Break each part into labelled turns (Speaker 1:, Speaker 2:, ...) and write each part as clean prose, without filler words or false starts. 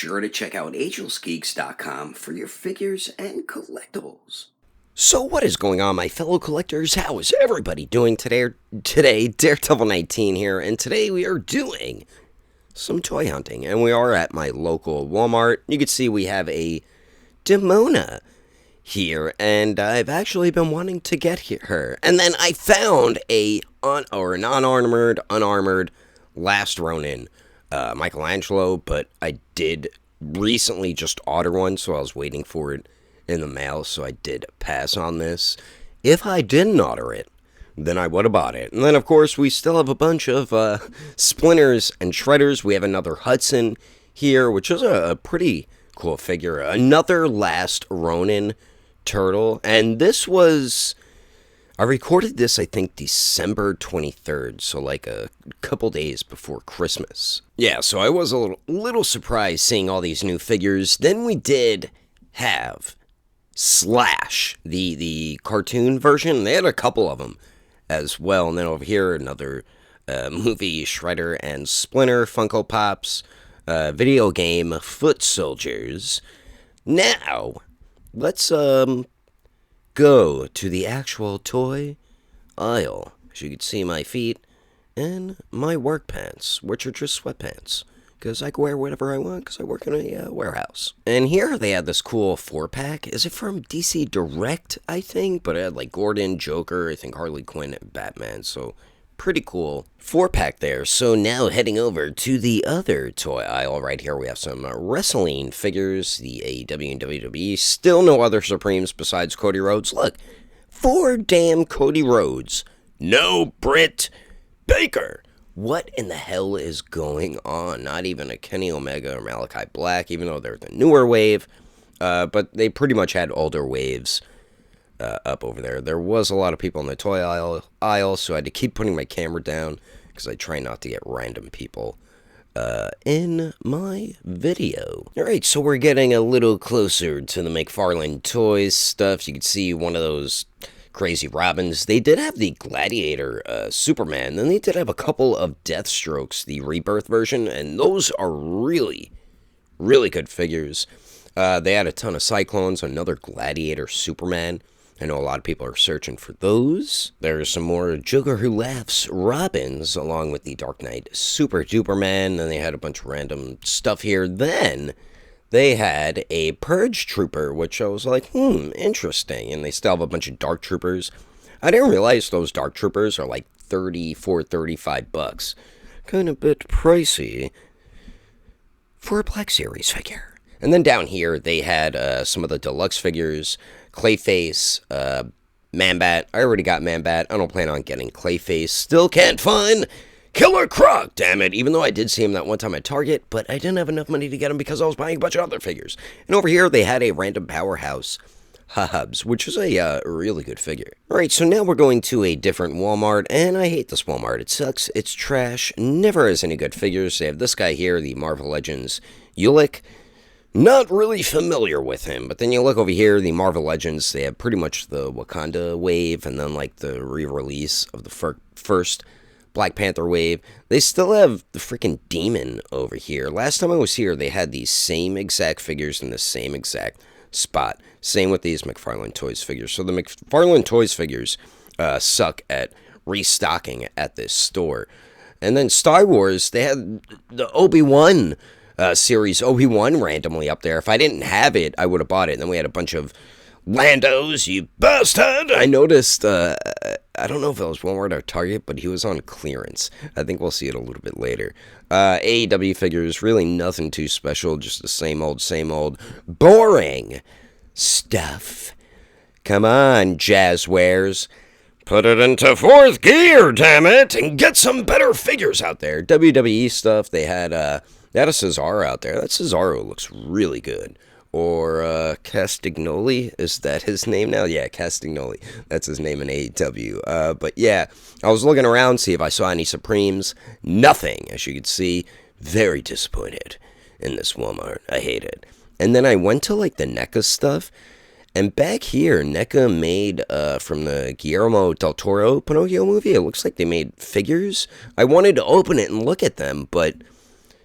Speaker 1: sure to check out Agelessgeeks.com for your figures and collectibles. So what is going on, my fellow collectors? How is everybody doing today? Daredevil 19 here, and today we are doing some toy hunting, and we are at my local Walmart. You can see we have a Demona here, and I've actually been wanting to get her. And then I found an unarmored Last Ronin Michelangelo, but I did recently just order one, so I was waiting for it in the mail, so I did pass on this. If I didn't order it, then I would have bought it. And then, of course, we still have a bunch of splinters and shredders. We have another Hudson here, which is a pretty cool figure. Another Last Ronin turtle, and this was... I recorded this, I think, December 23rd, so like a couple days before Christmas. Yeah, so I was a little surprised seeing all these new figures. Then we did have Slash, the cartoon version. They had a couple of them as well. And then over here, another movie Shredder and Splinter, Funko Pops, video game Foot Soldiers. Now, let's go to the actual toy aisle. As you can see, my feet and my work pants, which are just sweatpants, because I can wear whatever I want because I work in a warehouse. And here they had this cool 4-pack. Is it from DC Direct, I think? But it had like Gordon, Joker, I think Harley Quinn, and Batman, so pretty cool 4-pack there. So now heading over to the other toy aisle right here, we have some wrestling figures, the AEW and WWE. Still no other Supremes besides Cody Rhodes. Look, 4 damn Cody Rhodes. No Britt Baker. What in the hell is going on? Not even a Kenny Omega or Malachi Black, even though they're the newer wave. But they pretty much had older waves up over there. There was a lot of people in the toy aisle, so I had to keep putting my camera down because I try not to get random people in my video. Alright, so we're getting a little closer to the McFarlane Toys stuff. You can see one of those crazy Robins. They did have the Gladiator Superman, then they did have a couple of Deathstrokes, the Rebirth version, and those are really, really good figures. They had a ton of Cyclones, another Gladiator Superman. I know a lot of people are searching for those. There's some more Joker Who Laughs Robins, along with the Dark Knight Super Duperman. Then they had a bunch of random stuff here. Then they had a Purge Trooper, which I was like, interesting. And they still have a bunch of Dark Troopers. I didn't realize those Dark Troopers are like $35 kind of a bit pricey for a Black Series figure. And then down here, they had some of the deluxe figures. Clayface, Man-Bat. I already got Man-Bat. I don't plan on getting Clayface. Still can't find Killer Croc, damn it. Even though I did see him that one time at Target, but I didn't have enough money to get him because I was buying a bunch of other figures. And over here, they had a random Powerhouse Hubs, which is a really good figure. Alright, so now we're going to a different Walmart, and I hate this Walmart. It sucks. It's trash. Never has any good figures. They have this guy here, the Marvel Legends Ulick. Not really familiar with him, but then you look over here, the Marvel Legends, they have pretty much the Wakanda wave, and then like the re-release of the first Black Panther wave. They still have the freaking Demon over here. Last time I was here, they had these same exact figures in the same exact spot. Same with these McFarlane Toys figures. So the McFarlane Toys figures suck at restocking at this store. And then Star Wars, they had the Obi-Wan series Obi-Wan randomly up there. If I didn't have it, I would have bought it. And then we had a bunch of Landos, you bastard! I noticed, I don't know if it was Walmart or Target, but he was on clearance. I think we'll see it a little bit later. AEW figures, really nothing too special, just the same old, boring stuff. Come on, Jazzwares. Put it into 4th gear, damn it, and get some better figures out there. WWE stuff, they had a Cesaro out there. That Cesaro looks really good. Or Castagnoli, is that his name now? Yeah, Castagnoli. That's his name in AEW. But yeah, I was looking around, see if I saw any Supremes. Nothing, as you can see. Very disappointed in this Walmart. I hate it. And then I went to like the NECA stuff. And back here, NECA made, from the Guillermo del Toro Pinocchio movie, it looks like they made figures. I wanted to open it and look at them, but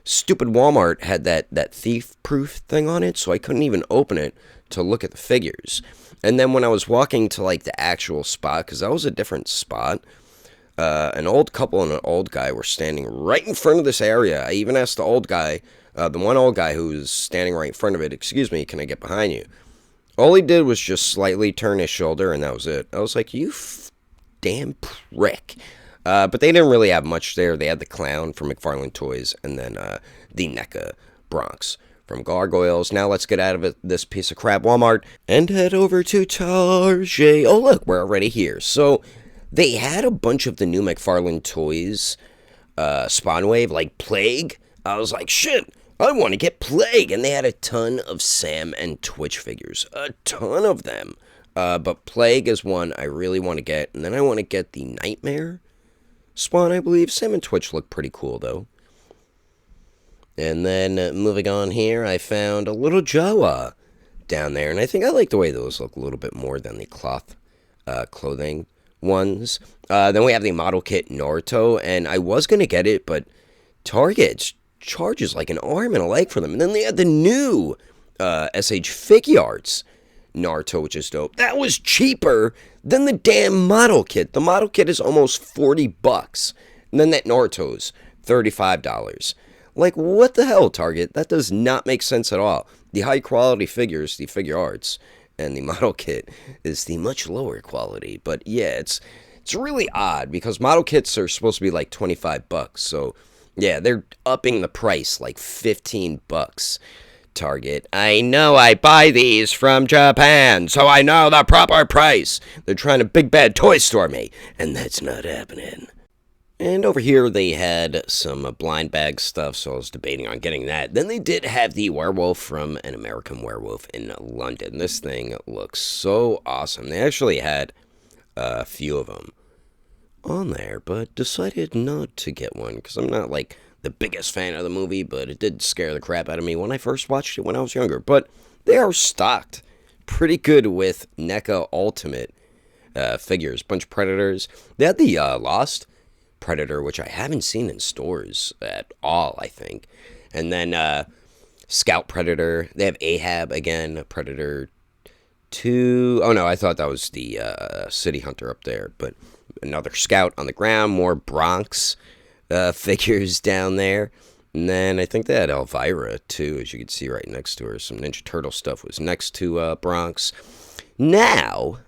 Speaker 1: stupid Walmart had that thief-proof thing on it, so I couldn't even open it to look at the figures. And then when I was walking to, like, the actual spot, because that was a different spot, an old couple and an old guy were standing right in front of this area. I even asked the old guy, the one old guy who was standing right in front of it, "Excuse me, can I get behind you?" All he did was just slightly turn his shoulder, and that was it. I was like, "You damn prick." But they didn't really have much there. They had the clown from McFarlane Toys, and then the NECA Bronx from Gargoyles. Now let's get out of this piece of crap Walmart and head over to Target. Oh, look, we're already here. So they had a bunch of the new McFarlane Toys Spawn Wave, like Plague. I was like, shit, I want to get Plague. And they had a ton of Sam and Twitch figures. A ton of them. But Plague is one I really want to get. And then I want to get the Nightmare Spawn, I believe. Sam and Twitch look pretty cool, though. And then moving on here, I found a little Jawa down there. And I think I like the way those look a little bit more than the cloth clothing ones. Then we have the model kit Naruto. And I was going to get it, but Target charges like an arm and a leg for them. And then they had the new SH Figuarts Naruto, which is dope. That was cheaper than the damn model kit. The model kit is almost $40. And then that Naruto's $35. Like, what the hell, Target? That does not make sense at all. The high quality figures, the Figuarts, and the model kit is the much lower quality. But yeah, it's really odd because model kits are supposed to be like $25. So yeah, they're upping the price like $15. Target. I know I buy these from Japan, so I know the proper price. They're trying to big bad toy store me, and that's not happening. And over here they had some blind bag stuff, so I was debating on getting that. Then they did have the werewolf from An American Werewolf in London. This thing looks so awesome. They actually had a few of them on there, but decided not to get one because I'm not like the biggest fan of the movie, but it did scare the crap out of me when I first watched it when I was younger. But they are stocked pretty good with NECA Ultimate figures. Bunch of Predators. They had the Lost Predator, which I haven't seen in stores at all, I think. And then Scout Predator. They have Ahab again, Predator 2. Oh no, I thought that was the City Hunter up there, but another Scout on the ground. More Bronx figures down there. And then I think they had Elvira too, as you can see right next to her. Some Ninja Turtle stuff was next to Bronx. Now,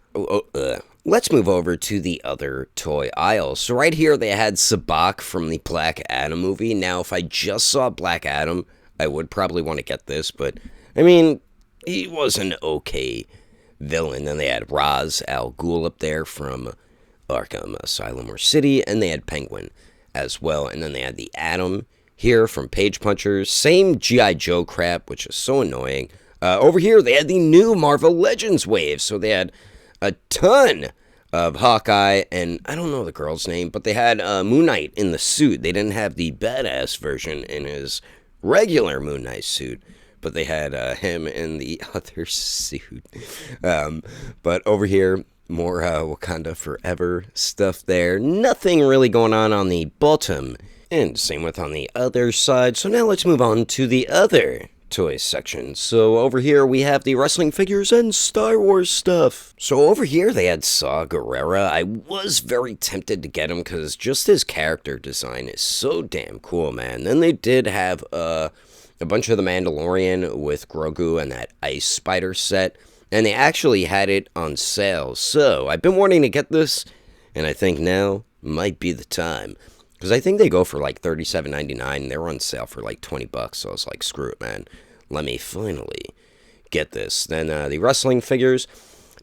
Speaker 1: let's move over to the other toy aisle. So right here they had Sabak from the Black Adam movie. Now, if I just saw Black Adam, I would probably want to get this, but I mean, he was an okay villain. Then they had Ra's al Ghul up there from Arkham Asylum or City, and they had Penguin as well. And then they had the Atom here from Page Punchers. Same G.I. Joe crap, which is so annoying. Over here, they had the new Marvel Legends wave. So they had a ton of Hawkeye, and I don't know the girl's name, but they had Moon Knight in the suit. They didn't have the badass version in his regular Moon Knight suit, but they had him in the other suit. But over here, more Wakanda Forever stuff there. Nothing really going on the bottom. And same with on the other side. So now let's move on to the other toys section. So over here we have the wrestling figures and Star Wars stuff. So over here they had Saw Gerrera. I was very tempted to get him because just his character design is so damn cool, man. Then they did have a bunch of the Mandalorian with Grogu and that Ice Spider set. And they actually had it on sale. So I've been wanting to get this, and I think now might be the time. Because I think they go for like $37.99, and they were on sale for like $20. So I was like, screw it, man. Let me finally get this. Then the wrestling figures,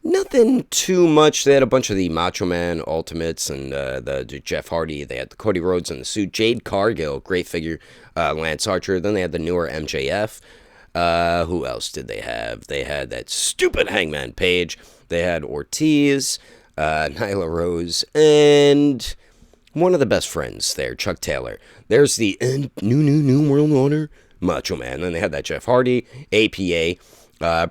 Speaker 1: nothing too much. They had a bunch of the Macho Man Ultimates and the Jeff Hardy. They had the Cody Rhodes in the suit. Jade Cargill, great figure. Lance Archer. Then they had the newer MJF. Who else did they have? They had that stupid Hangman Page. They had Ortiz, Nyla Rose, and one of the best friends there, Chuck Taylor. There's the new World Order Macho Man. Then they had that Jeff Hardy, APA.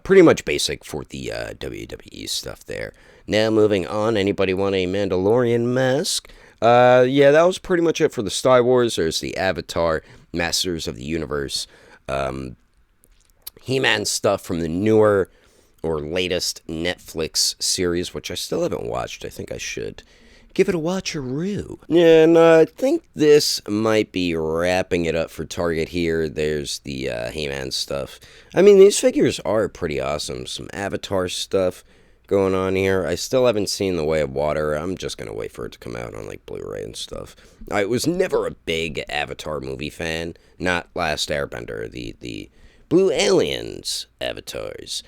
Speaker 1: Pretty much basic for the WWE stuff there. Now moving on, anybody want a Mandalorian mask? Yeah, that was pretty much it for the Star Wars. There's the Avatar, Masters of the Universe, um, He-Man stuff from the newer or latest Netflix series, which I still haven't watched. I think I should give it a watcheroo. And I think this might be wrapping it up for Target here. There's the He-Man stuff. I mean, these figures are pretty awesome. Some Avatar stuff going on here. I still haven't seen The Way of Water. I'm just going to wait for it to come out on like Blu-ray and stuff. I was never a big Avatar movie fan. Not Last Airbender, the Blue Aliens avatars.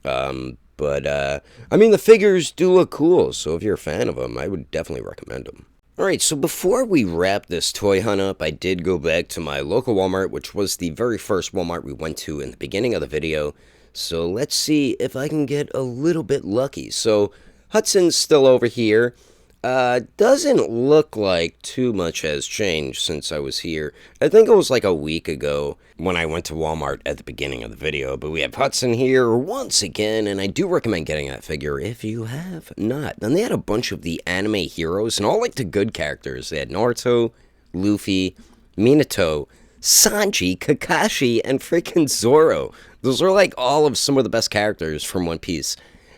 Speaker 1: But I mean, the figures do look cool, so if you're a fan of them, I would definitely recommend them. Alright, so before we wrap this toy hunt up, I did go back to my local Walmart, which was the very first Walmart we went to in the beginning of the video. So let's see if I can get a little bit lucky. So Hudson's still over here. Doesn't look like too much has changed since I was here. I think it was like a week ago when I went to Walmart at the beginning of the video. But we have Hudson here once again, and I do recommend getting that figure if you have not. And they had a bunch of the anime heroes and all like the good characters. They had Naruto, Luffy, Minato, Sanji, Kakashi, and freaking Zoro. Those are like all of some of the best characters from One Piece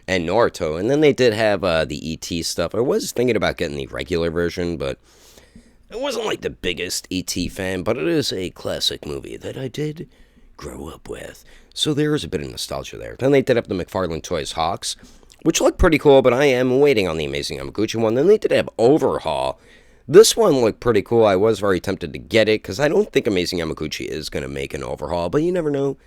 Speaker 1: and Naruto. And then they did have the ET stuff. I was thinking about getting the regular version, but I wasn't like the biggest ET fan, but it is a classic movie that I did grow up with. So there is a bit of nostalgia there. Then they did have the McFarlane Toys Hawks, which looked pretty cool, but I am waiting on the Amazing Yamaguchi one. Then they did have Overhaul. This one looked pretty cool. I was very tempted to get it, because I don't think Amazing Yamaguchi is going to make an Overhaul, but you never know.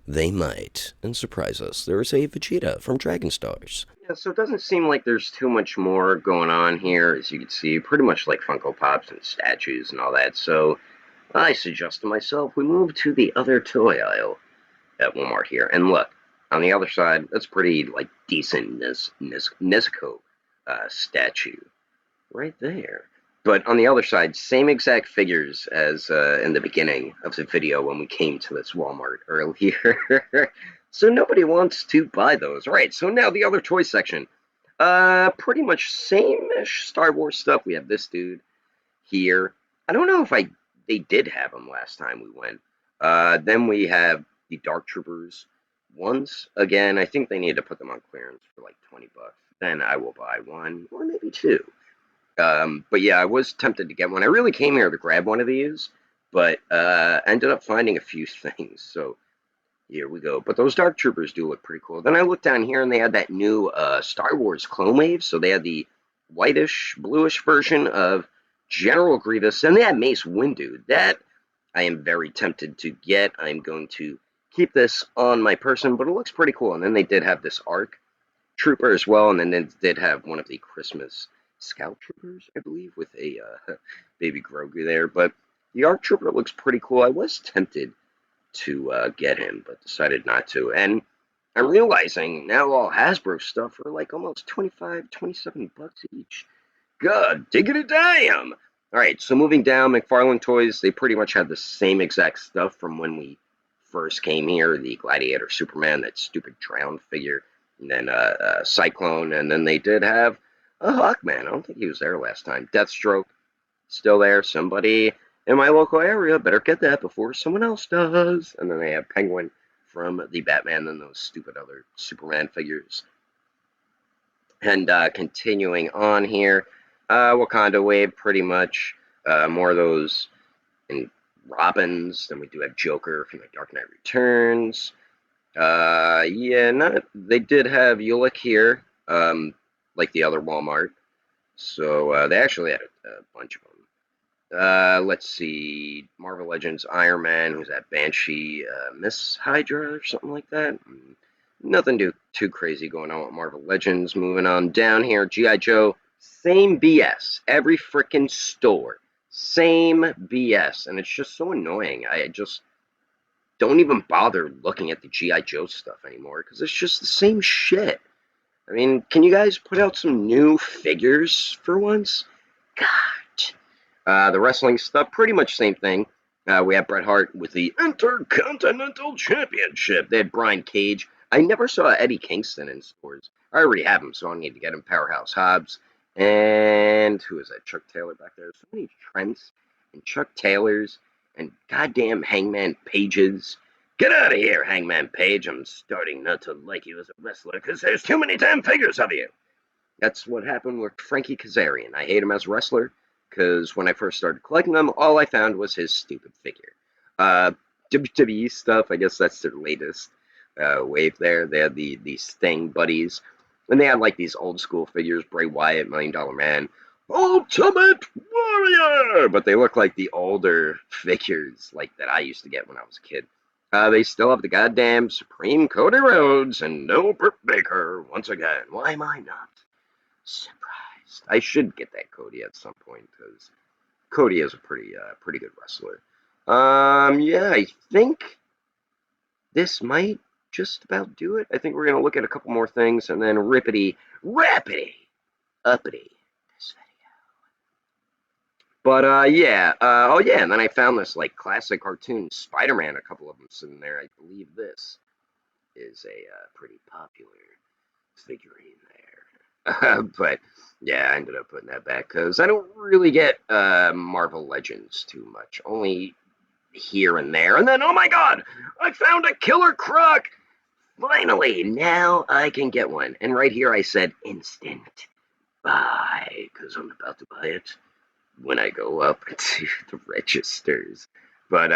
Speaker 1: They might, and surprise us. There is a Vegeta from Dragon Stars. Yeah, so it doesn't seem like there's too much more going on here. As you can see, pretty much like Funko Pops and statues and all that. So I suggest to myself we move to the other toy aisle at Walmart here. And look, on the other side, that's pretty like decent Nezuko statue right there. But on the other side, same exact figures as in the beginning of the video when we came to this Walmart earlier. So nobody wants to buy those. Right, so now the other toy section. Pretty much same-ish Star Wars stuff. We have this dude here. I don't know if they did have him last time we went. Then we have the Dark Troopers ones. Again, I think they need to put them on clearance for like 20 bucks. Then I will buy one, or maybe two. But yeah, I was tempted to get one. I really came here to grab one of these, but ended up finding a few things. So here we go. But those Dark Troopers do look pretty cool. Then I looked down here, and they had that new Star Wars Clone Wave. So they had the whitish, bluish version of General Grievous, and they had Mace Windu. That I am very tempted to get. I'm going to keep this on my person, but it looks pretty cool. And then they did have this ARC Trooper as well, and then they did have one of the Christmas Scout Troopers, I believe, with a baby Grogu there. But the ARC Trooper looks pretty cool. I was tempted to get him, but decided not to. And I'm realizing now all Hasbro stuff are like almost 25, 27 bucks each. God diggity damn! Alright, so moving down, McFarlane Toys, they pretty much had the same exact stuff from when we first came here. The Gladiator Superman, that stupid drowned figure, and then Cyclone, and then they did have a Hawkman. I don't think he was there last time. Deathstroke, still there. Somebody in my local area better get that before someone else does. And then they have Penguin from the Batman and those stupid other Superman figures. And continuing on here, Wakanda Wave, pretty much. More of those in Robins. Then we do have Joker from the Dark Knight Returns. Yeah, they did have Ulick here, like the other Walmart. So they actually had a bunch of them. Let's see, Marvel Legends Iron Man, who's that Banshee, Miss Hydra or something like that. Nothing too crazy going on with Marvel Legends. Moving on down here, G.I. Joe, same BS. Every freaking store, same BS. And it's just so annoying. I just don't even bother looking at the G.I. Joe stuff anymore because it's just the same shit. I mean, can you guys put out some new figures for once? God. The wrestling stuff, pretty much same thing. We have Bret Hart with the Intercontinental Championship. They had Brian Cage. I never saw Eddie Kingston in stores. I already have him, so I don't need to get him. Powerhouse Hobbs. And who is that? Chuck Taylor back there. So many Trents and Chuck Taylors and goddamn Hangman Pages. Get out of here, Hangman Page. I'm starting not to like you as a wrestler because there's too many damn figures of you. That's what happened with Frankie Kazarian. I hate him as a wrestler because when I first started collecting them, all I found was his stupid figure. WWE stuff, I guess that's their latest wave there. They had these Sting buddies, and they had like these old school figures, Bray Wyatt, Million Dollar Man, Ultimate Warrior, but they look like the older figures like that I used to get when I was a kid. They still have the goddamn Supreme Cody Rhodes and no Britt Baker once again. Why am I not surprised? I should get that Cody at some point because Cody is a pretty good wrestler. Yeah, I think this might just about do it. I think we're gonna look at a couple more things and then rappity, uppity this video. But yeah, oh yeah, and then I found this like classic cartoon Spider-Man, a couple of them sitting there. I believe this is a pretty popular figurine there. But yeah, I ended up putting that back because I don't really get Marvel Legends too much. Only here and there. And then, oh my god, I found a Killer Croc! Finally, now I can get one. And right here I said instant buy because I'm about to buy it when I go up to the registers. But,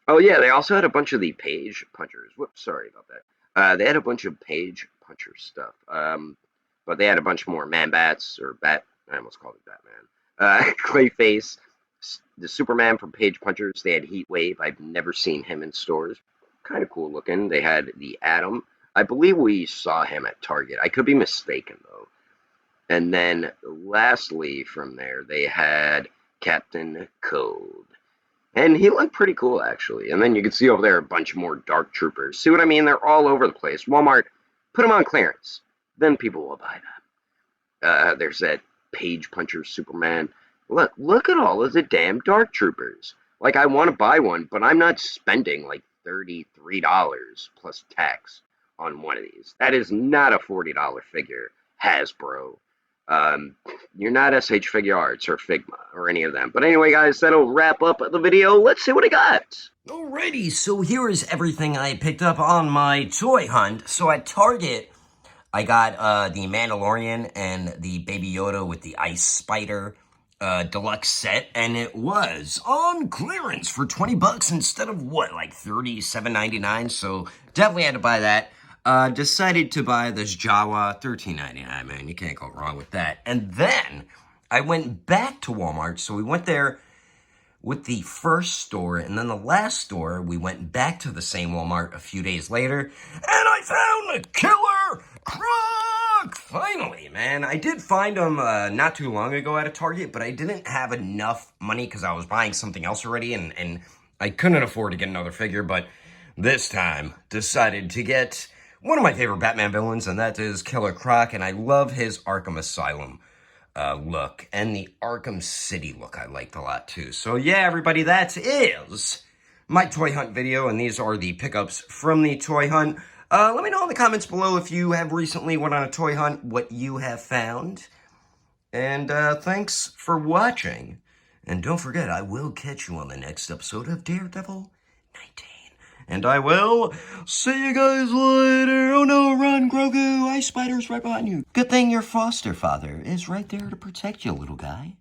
Speaker 1: oh yeah, they also had a bunch of the page punchers. Whoops, sorry about that. They had a bunch of page puncher stuff. But they had a bunch more Man-Bats, or I almost called it Batman. Clayface, the Superman from Page Punchers. They had Heat Wave. I've never seen him in stores. Kind of cool looking. They had the Atom. I believe we saw him at Target. I could be mistaken, though. And then, lastly, from there, they had Captain Cold. And he looked pretty cool, actually. And then you can see over there a bunch more Dark Troopers. See what I mean? They're all over the place. Walmart, put them on clearance. Then people will buy them. There's that Page Puncher Superman. Look at all of the damn Dark Troopers. Like, I want to buy one, but I'm not spending like $33 plus tax on one of these. That is not a $40 figure, Hasbro. You're not SH Figuarts or Figma or any of them. But anyway, guys, that'll wrap up the video. Let's see what I got.
Speaker 2: Alrighty, so here is everything I picked up on my toy hunt. So at Target, I got the Mandalorian and the Baby Yoda with the Ice Spider deluxe set, and it was on clearance for 20 bucks instead of what, like $37.99. So definitely had to buy that. Decided to buy this Jawa, $13.99, man. You can't go wrong with that. And then I went back to Walmart. So we went there with the first store, and then the last store, we went back to the same Walmart a few days later, and I found the Killer Croc! Finally, man. I did find them not too long ago at a Target, but I didn't have enough money because I was buying something else already, and I couldn't afford to get another figure, but this time decided to get one of my favorite Batman villains, and that is Killer Croc, and I love his Arkham Asylum look, and the Arkham City look I liked a lot too. So yeah, everybody, that is my toy hunt video, and these are the pickups from the toy hunt. Let me know in the comments below if you have recently went on a toy hunt, what you have found. And thanks for watching. And don't forget, I will catch you on the next episode of Daredevil 19. And I will see you guys later. Oh no, run, Grogu. Ice Spider's right behind you. Good thing your foster father is right there to protect you, little guy.